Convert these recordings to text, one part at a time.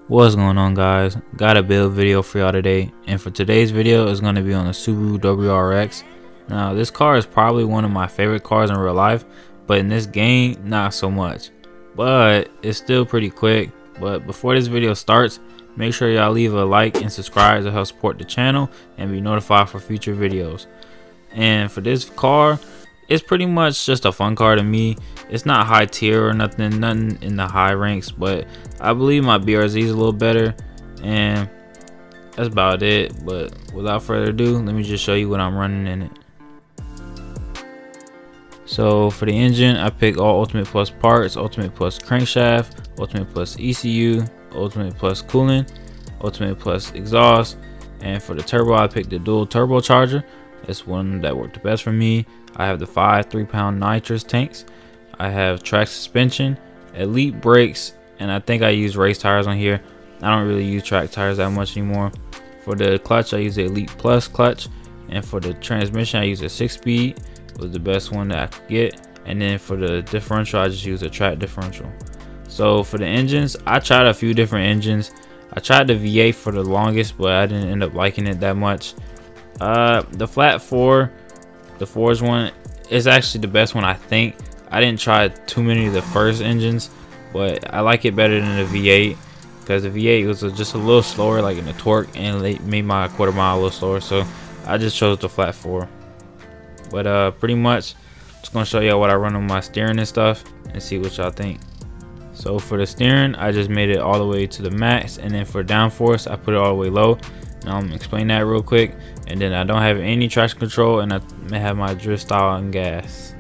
What's going on, guys? Got a build video for y'all today, and for today's video is going to be on the Subaru WRX. Now this car is probably one of my favorite cars in real life, but in this game not so much, but it's still pretty quick. But before this video starts, make sure y'all leave a like and subscribe to help support the channel and be notified for future videos. And for this car, it's pretty much just a fun car to me. It's not high tier or nothing in the high ranks, but I believe my BRZ is a little better, and that's about it. But without further ado, let me just show you what I'm running in it. So for the engine, I picked all Ultimate Plus parts: Ultimate Plus crankshaft, Ultimate Plus ECU, Ultimate Plus coolant, Ultimate Plus exhaust. And for the turbo, I picked the dual turbocharger. That's one that worked the best for me. I have the 5 3-pound nitrous tanks. I have track suspension, elite brakes, and I think I use race tires on here. I don't really use track tires that much anymore. For the clutch, I use the Elite Plus clutch, and for the transmission, I use a 6-speed. It was the best one that I could get. And then for the differential, I just use a track differential. So for the engines, I tried a few different engines. I tried the V8 for the longest, but I didn't end up liking it that much. The flat 4, the Forge one, is actually the best one, I think. I didn't try too many of the first engines, but I like it better than the V8 because the V8 was just a little slower, like in the torque, and it made my quarter mile a little slower. So I just chose the flat 4. But pretty much, just gonna show y'all what I run on my steering and stuff, and see what y'all think. So for the steering, I just made it all the way to the max, and then for downforce, I put it all the way low. Now I'm gonna explain that real quick. And then I don't have any traction control, and I have my drift style and gas.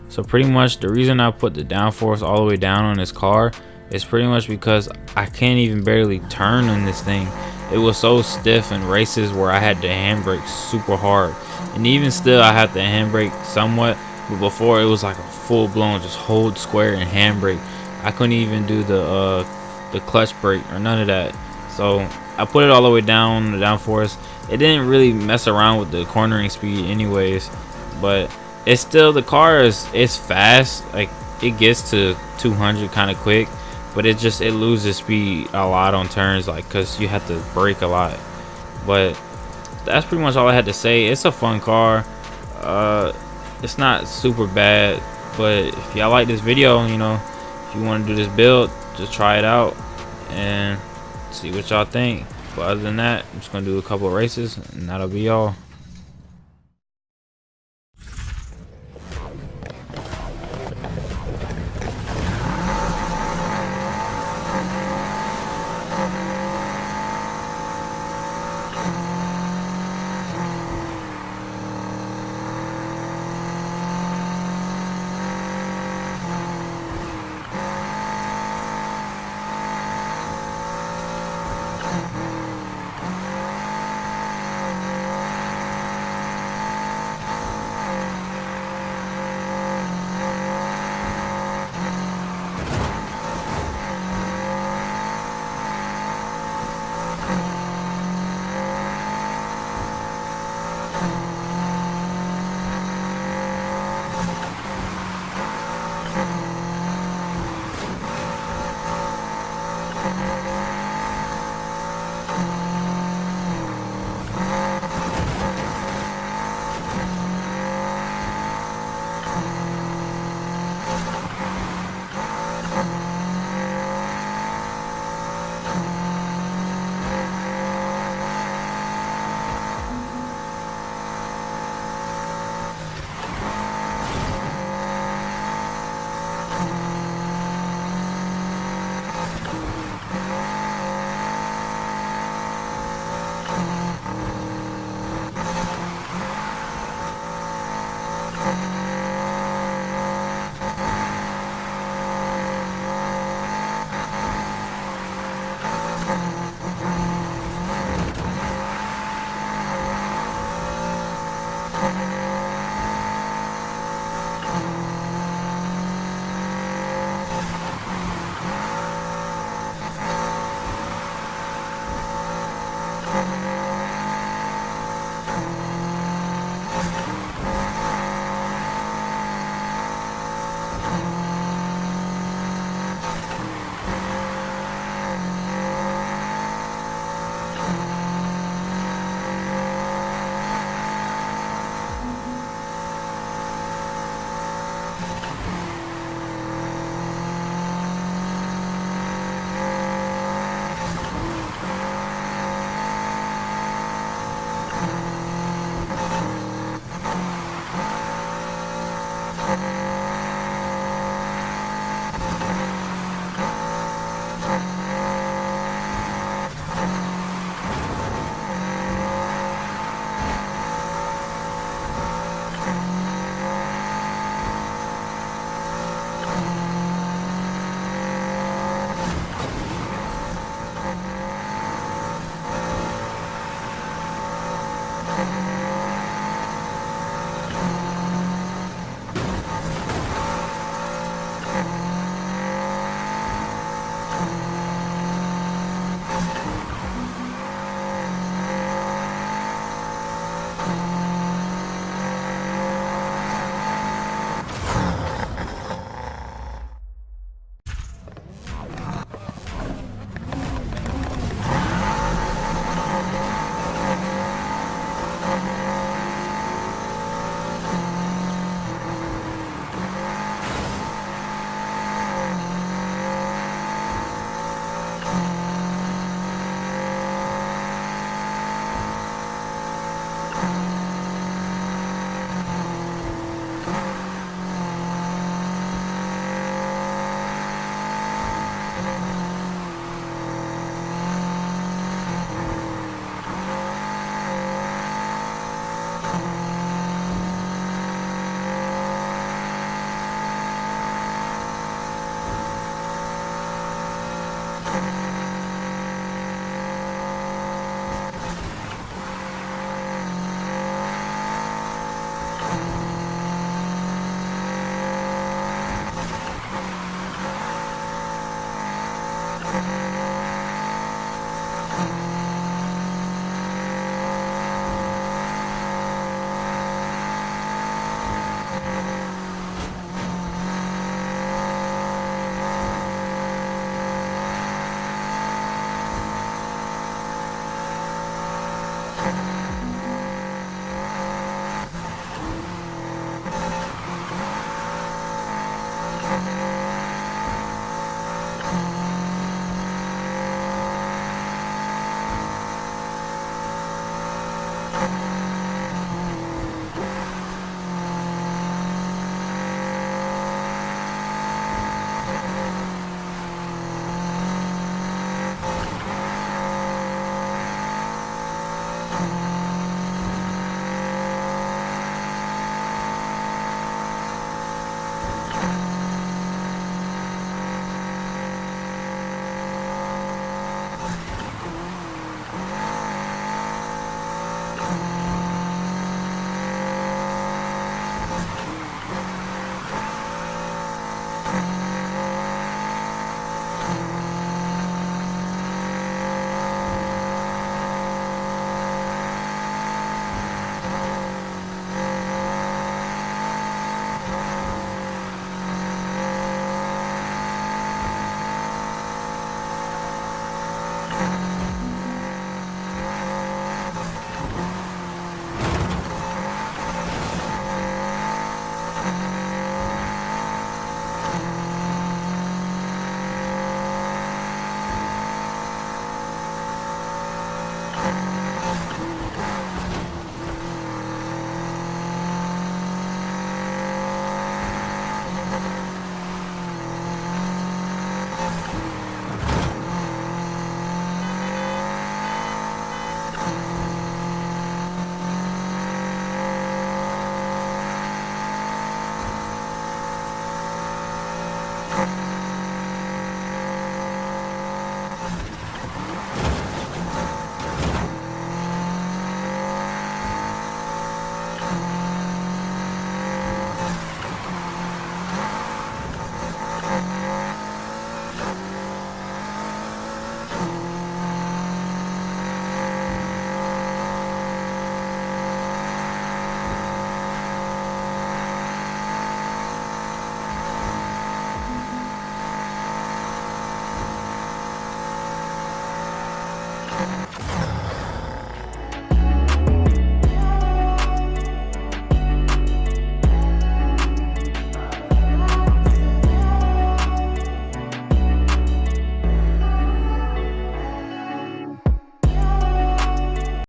So pretty much the reason I put the downforce all the way down on this car is pretty much because I can't even barely turn on this thing. It was so stiff in races where I had to handbrake super hard, and even still I have to handbrake somewhat, but before it was like a full-blown just hold square and handbrake. I couldn't even do the clutch brake or none of that. So I put it all the way down, the downforce. It didn't really mess around with the cornering speed anyways, but it's still, the car is fast. Like, it gets to 200 kind of quick, but it loses speed a lot on turns, like, because you have to brake a lot. But that's pretty much all I had to say. It's a fun car. It's not super bad, but if y'all like this video, you know, if you want to do this build, just try it out and see what y'all think. But other than that, I'm just gonna do a couple of races, and that'll be all.